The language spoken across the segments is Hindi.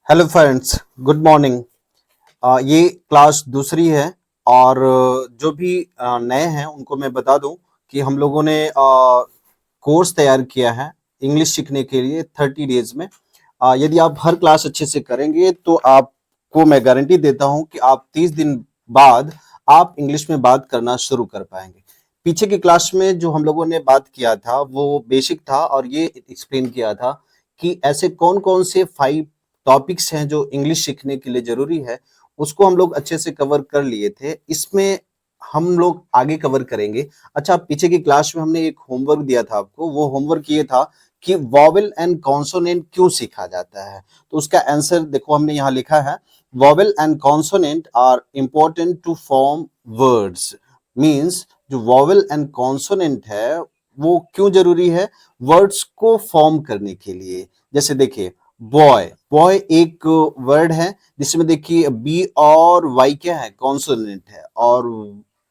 Hello friends, good morning. ये क्लास दूसरी है और जो भी नए हैं उनको मैं बता दूं कि हम लोगों ने कोर्स तैयार किया है इंग्लिश सीखने के लिए 30 डेज में। यदि आप हर क्लास अच्छे से करेंगे तो आपको मैं गारंटी देता हूं कि आप 30 दिन बाद आप इंग्लिश में बात करना शुरू कर पाएंगे। पीछे की क्लास में जो हम लोगों ने बात किया था वो बेसिक था और ये एक्सप्लेन किया था कि ऐसे कौन कौन से 5 टॉपिक्स हैं जो इंग्लिश सीखने के लिए जरूरी है, उसको हम लोग अच्छे से कवर कर लिए थे। इसमें हम लोग आगे कवर करेंगे। अच्छा, पीछे की क्लास में हमने एक होमवर्क दिया था आपको। वो होमवर्क ये था कि वॉवेल एंड कॉन्सोनेंट क्यों सीखा जाता है। तो उसका आंसर देखो, हमने यहाँ लिखा है, vowel and consonant are important to form words. Means जो वॉवेल एंड कॉन्सोनेंट है वो क्यों जरूरी है वर्ड्स को फॉर्म करने के लिए। जैसे देखिए, बॉय बॉय एक वर्ड है जिसमें देखिए बी और वाई क्या है, कॉन्सोनेंट है, और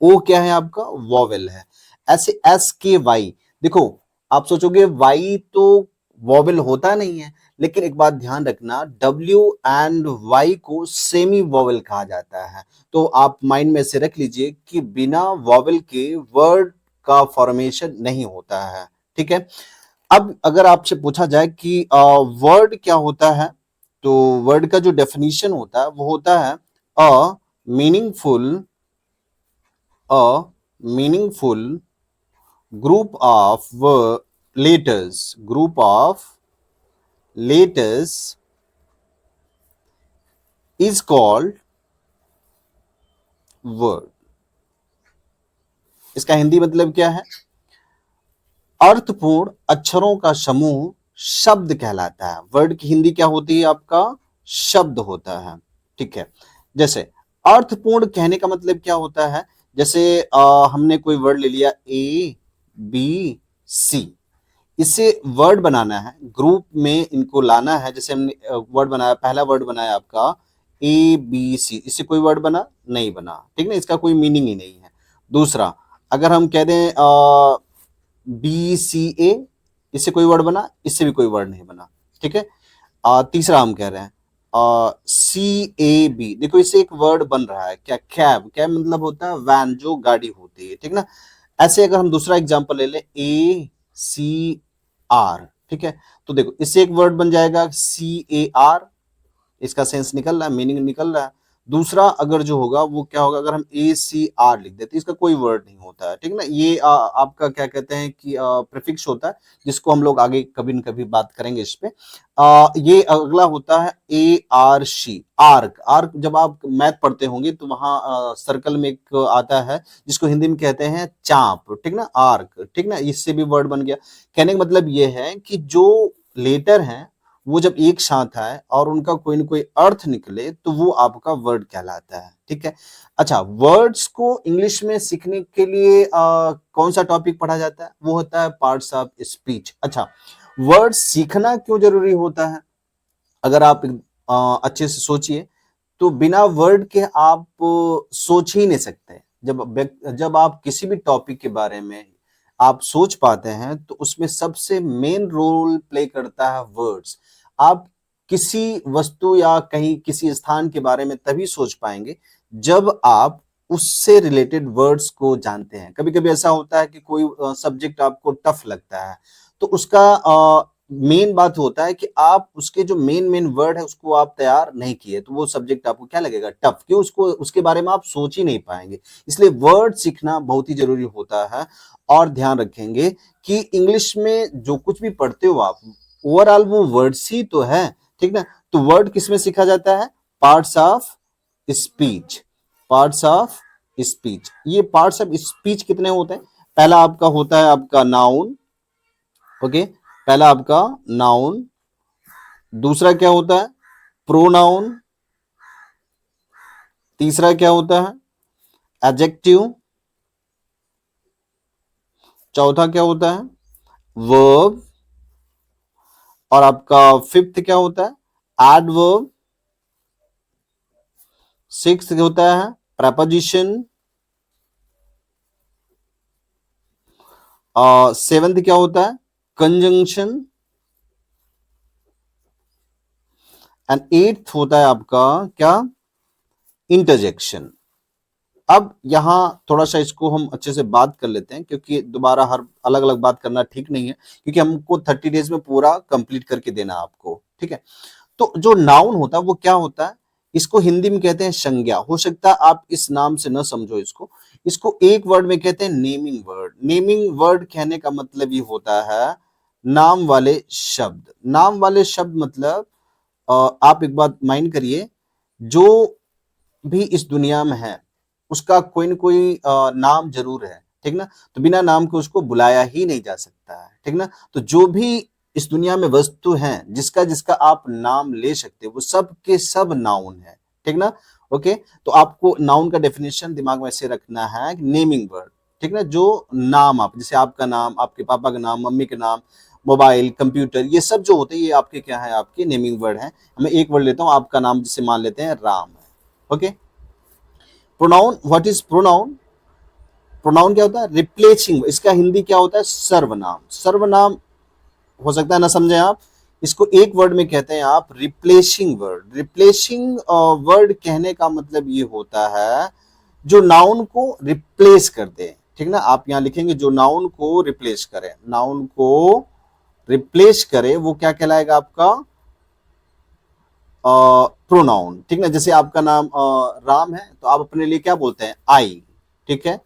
ओ क्या है आपका, वॉवेल है। ऐसे एस के वाई, देखो आप सोचोगे वाई तो वॉवेल होता नहीं है, लेकिन एक बात ध्यान रखना, डब्ल्यू एंड वाई को सेमी वॉवेल कहा जाता है। तो आप माइंड में से रख लीजिए कि बिना वॉवेल के वर्ड का फॉर्मेशन नहीं होता है। ठीक है। अब अगर आपसे पूछा जाए कि वर्ड क्या होता है, तो वर्ड का जो डेफिनेशन होता है वो होता है a meaningful a meaningful group of letters is called word. इसका हिंदी मतलब क्या है? अर्थपूर्ण अक्षरों का समूह शब्द कहलाता है। वर्ड की हिंदी क्या होती है आपका? शब्द होता है। ठीक है। जैसे अर्थपूर्ण कहने का मतलब क्या होता है? जैसे हमने कोई वर्ड ले लिया ए बी सी, इसे वर्ड बनाना है, ग्रुप में इनको लाना है। जैसे हमने वर्ड बनाया, पहला वर्ड बनाया आपका ए बी सी, इससे कोई वर्ड बना नहीं बना, ठीक ना, इसका कोई मीनिंग ही नहीं है। दूसरा, अगर हम कह दें बी सी ए, इससे कोई वर्ड बना, इससे भी कोई वर्ड नहीं बना। ठीक है। तीसरा हम कह रहे हैं सी ए बी, देखो इससे एक वर्ड बन रहा है क्या, कैब। कैब मतलब होता है वैन, जो गाड़ी होती है, ठीक ना। ऐसे अगर हम दूसरा एग्जांपल ले लें ए सी आर, ठीक है, तो देखो इससे एक वर्ड बन जाएगा सी ए आर, इसका सेंस निकल रहा है, मीनिंग निकल रहा है। दूसरा अगर जो होगा वो क्या होगा, अगर हम ए सी आर लिख देते, इसका कोई वर्ड नहीं होता है, ठीक ना। ये आपका क्या कहते हैं कि प्रीफिक्स होता है, जिसको हम लोग आगे कभी न कभी बात करेंगे इस पे। ये अगला होता है A R C, arc. Arc जब आप मैथ पढ़ते होंगे तो वहां सर्कल में एक आता है जिसको हिंदी में कहते हैं चाप, ठीक ना, आर्क, ठीक ना, इससे भी वर्ड बन गया। कहने का मतलब ये है कि जो लेटर हैं वो जब एक साथ आए और उनका कोई ना कोई अर्थ निकले तो वो आपका वर्ड कहलाता है। ठीक है। अच्छा, वर्ड्स को इंग्लिश में सीखने के लिए कौन सा टॉपिक पढ़ा जाता है? वो होता है पार्ट्स ऑफ स्पीच। अच्छा, वर्ड सीखना क्यों जरूरी होता है? अगर आप अच्छे से सोचिए तो बिना वर्ड के आप सोच ही नहीं सकते। जब आप किसी भी टॉपिक के बारे में आप सोच पाते हैं तो उसमें सबसे मेन रोल प्ले करता है वर्ड्स। आप किसी वस्तु या कहीं किसी स्थान के बारे में तभी सोच पाएंगे जब आप उससे रिलेटेड वर्ड्स को जानते हैं। कभी कभी ऐसा होता है कि कोई सब्जेक्ट आपको टफ लगता है, तो उसका मेन बात होता है कि आप उसके जो मेन मेन वर्ड है उसको आप तैयार नहीं किए, तो वो सब्जेक्ट आपको क्या लगेगा, टफ। क्यों? उसको उसके बारे में आप सोच ही नहीं पाएंगे। इसलिए वर्ड सीखना बहुत ही जरूरी होता है। और ध्यान रखेंगे कि इंग्लिश में जो कुछ भी पढ़ते हो आप, ओवरऑल वो वर्ड्स ही तो है, ठीक ना। तो वर्ड किस में सीखा जाता है? Parts of speech. Parts of speech, ये पार्ट्स ऑफ स्पीच कितने होते हैं? पहला आपका होता है आपका नाउन। ओके, पहला आपका नाउन। दूसरा क्या होता है? प्रोनाउन। तीसरा क्या होता है? एडजेक्टिव। चौथा क्या होता है? वर्ब। और आपका फिफ्थ क्या होता है? एडवर्ब। सिक्स्थ होता है प्रपोजिशन। सेवेंथ क्या होता है? कंजंक्शन। एंड एट्थ होता है आपका क्या, इंटरजेक्शन। अब यहां थोड़ा सा इसको हम अच्छे से बात कर लेते हैं, क्योंकि दोबारा हर अलग अलग बात करना ठीक नहीं है, क्योंकि हमको 30 डेज में पूरा कंप्लीट करके देना है आपको, ठीक है। तो जो नाउन होता है वो क्या होता है, इसको हिंदी में कहते हैं संज्ञा। हो सकता है आप इस नाम से न समझो इसको, इसको एक वर्ड में कहते हैं नेमिंग वर्ड। नेमिंग वर्ड कहने का मतलब ये होता है नाम वाले शब्द। नाम वाले शब्द मतलब आप एक बात माइंड करिए, जो भी इस दुनिया में है उसका कोई न कोई नाम जरूर है, ठीक ना। तो बिना नाम के उसको बुलाया ही नहीं जा सकता है, ठीक ना। तो जो भी इस दुनिया में वस्तु है जिसका जिसका आप नाम ले सकते हो वो सब के सब नाउन है, ठीक ना। ओके, तो आपको नाउन का डेफिनेशन दिमाग में ऐसे रखना है, नेमिंग वर्ड, ठीक ना। जो नाम आप, जैसे आपका नाम, आपके पापा का नाम, मम्मी के नाम, मोबाइल, कंप्यूटर, ये सब जो होते हैं ये आपके क्या है, आपके नेमिंग वर्ड है। मैं एक वर्ड लेता हूं, आपका नाम जिसे मान लेते हैं राम है। Okay, pronoun, what is pronoun. Pronoun क्या होता है, रिप्लेसिंग। इसका हिंदी क्या होता है, सर्वनाम। सर्वनाम हो सकता है ना समझे आप, इसको एक वर्ड में कहते हैं आप रिप्लेसिंग वर्ड। रिप्लेसिंग वर्ड कहने का मतलब ये होता है जो नाउन को रिप्लेस कर दे, ठीक ना। आप यहां लिखेंगे जो नाउन को रिप्लेस करे, नाउन को रिप्लेस करे वो क्या कहलाएगा आपका, प्रोनाउन, ठीक ना। जैसे आपका नाम राम है तो आप अपने लिए क्या बोलते हैं, आई, ठीक है।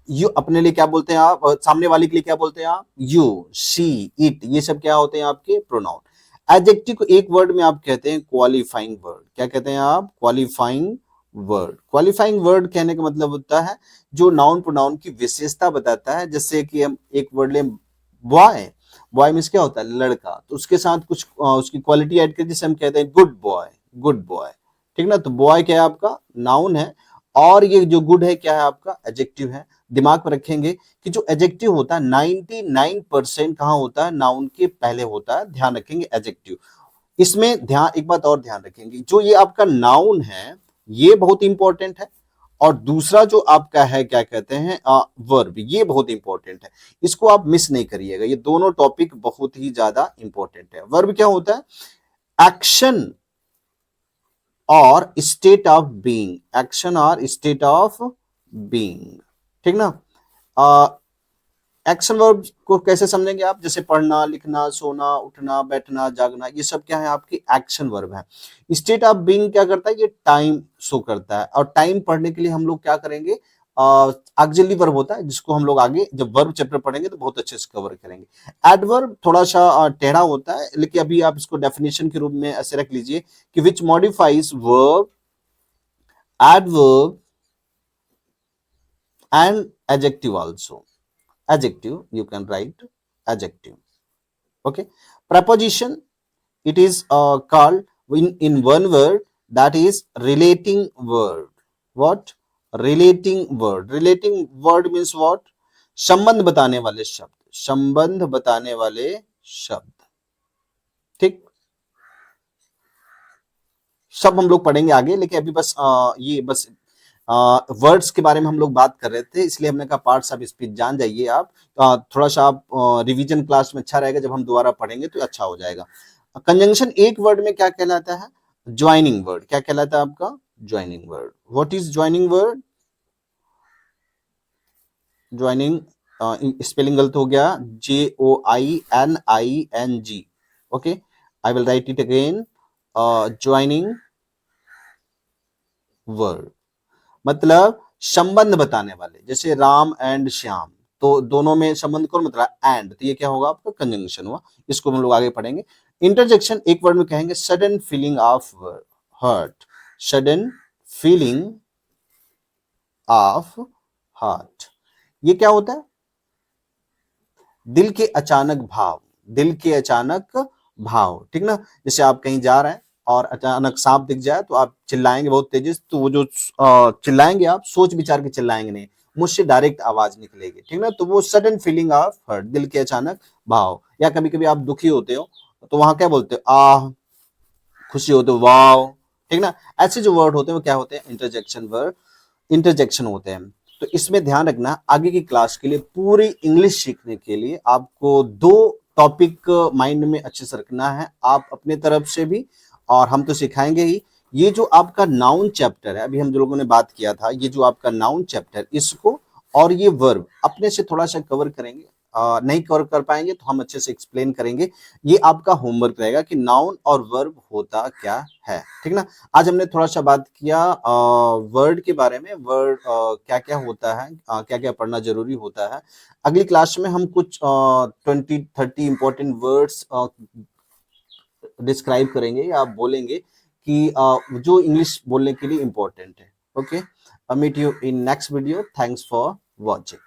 यू अपने लिए क्या बोलते हैं आप, सामने वाले के लिए क्या बोलते हैं आप, यू, शी, इट, ये सब क्या होते हैं आपके प्रोनाउन। एडजेक्टिव को एक वर्ड में आप कहते हैं क्वालिफाइंग वर्ड। क्या कहते हैं आप, क्वालिफाइंग वर्ड। क्वालिफाइंग वर्ड कहने का मतलब होता है जो नाउन प्रोनाउन की विशेषता बताता है। जैसे कि हम एक वर्ड लें बॉय, बॉय मीन्स क्या होता है, लड़का, तो उसके साथ कुछ उसकी क्वालिटी ऐड करके जिसे हम कहते हैं गुड बॉय, गुड बॉय, ठीक ना। तो बॉय क्या है आपका नाउन है, और ये जो गुड है क्या है आपका एडजेक्टिव है। दिमाग में रखेंगे कि जो एडजेक्टिव होता है 99% कहां होता है, नाउन के पहले होता है। ध्यान रखेंगे एडजेक्टिव। इसमें ध्यान, एक बात और ध्यान रखेंगे, जो ये आपका नाउन है ये बहुत इंपॉर्टेंट है, और दूसरा जो आपका है क्या कहते हैं वर्ब, ये बहुत इंपॉर्टेंट है। इसको आप मिस नहीं करिएगा, ये दोनों टॉपिक बहुत ही ज्यादा इंपॉर्टेंट है। वर्ब क्या होता है, एक्शन और स्टेट ऑफ बीइंग, एक्शन और स्टेट ऑफ बीइंग, ठीक ना। एक्शन वर्ब को कैसे समझेंगे आप, जैसे पढ़ना, लिखना, सोना, उठना, बैठना, जागना, ये सब क्या है आपकी एक्शन वर्ब है। स्टेट ऑफ बीइंग क्या करता है, ये टाइम शो करता है, और टाइम पढ़ने के लिए हम लोग क्या करेंगे, ऑक्सिलरी वर्ब होता है, जिसको हम लोग आगे जब वर्ब चैप्टर पढ़ेंगे तो बहुत अच्छे से कवर करेंगे। एडवर्ब थोड़ा सा टेढ़ा होता है, लेकिन अभी आप इसको डेफिनेशन के रूप में ऐसे रख लीजिए कि which modifies verb, adverb and adjective also. Adjective, you can write adjective. Okay, preposition, it is called in one word, that is relating word. What, relating word, relating word means what, संबंध बताने वाले शब्द, संबंध बताने वाले शब्द, ठीक। सब हम लोग पढ़ेंगे आगे, लेकिन अभी बस ये बस वर्ड्स के बारे में हम लोग बात कर रहे थे, इसलिए हमने कहा पार्ट्स ऑफ स्पीच जान जाइए आप। थोड़ा सा आप रिवीजन क्लास में अच्छा रहेगा, जब हम दोबारा पढ़ेंगे तो अच्छा हो जाएगा। कंजंक्शन एक वर्ड में क्या कहलाता है, ज्वाइनिंग वर्ड। क्या कहलाता है आपका, joining word. What is joining word, joining spelling गलत हो गया, JOINING। Okay, I will write it again, joining word मतलब संबंध बताने वाले, जैसे राम एंड श्याम, तो दोनों में संबंध कौन बता रहा है, एंड, तो ये क्या होगा आपका कंजंक्शन हुआ। इसको हम लोग आगे पढ़ेंगे। इंटरजेक्शन एक वर्ड में कहेंगे sudden feeling of hurt, sudden feeling of heart. ये क्या होता है, दिल के अचानक भाव, दिल के अचानक भाव, ठीक ना। जैसे आप कहीं जा रहे हैं और अचानक सांप दिख जाए तो आप चिल्लाएंगे बहुत तेजी से, तो वो जो चिल्लाएंगे आप सोच विचार के चिल्लाएंगे नहीं, मुझसे डायरेक्ट आवाज निकलेगी, ठीक ना। तो वो सडन फीलिंग ऑफ हर्ट, दिल के अचानक भाव। या कभी कभी आप दुखी होते हो तो वहां क्या बोलते हो, आह, खुशी होते हो वाव, ठीक ना। ऐसे जो वर्ड होते हैं वो क्या होते हैं, इंटरजेक्शन वर्ड, इंटरजेक्शन होते हैं। तो इसमें ध्यान रखना, आगे की क्लास के लिए पूरी इंग्लिश सीखने के लिए आपको 2 टॉपिक माइंड में अच्छे से रखना है आप अपने तरफ से भी, और हम तो सिखाएंगे ही। ये जो आपका नाउन चैप्टर है, अभी हम जो लोगों ने बात किया था, ये जो आपका नाउन चैप्टर, इसको और ये वर्ब अपने से थोड़ा सा कवर करेंगे। नहीं कवर कर पाएंगे तो हम अच्छे से एक्सप्लेन करेंगे। ये आपका होमवर्क रहेगा कि नाउन और वर्ब होता क्या है, ठीक ना। आज हमने थोड़ा सा बात किया वर्ड के बारे में, वर्ड क्या क्या होता है, क्या क्या पढ़ना जरूरी होता है। अगली क्लास में हम कुछ 20-30 इंपॉर्टेंट वर्ड्स डिस्क्राइब करेंगे या आप बोलेंगे कि जो इंग्लिश बोलने के लिए इंपॉर्टेंट है। Okay, meet you in next video. Thanks for watching.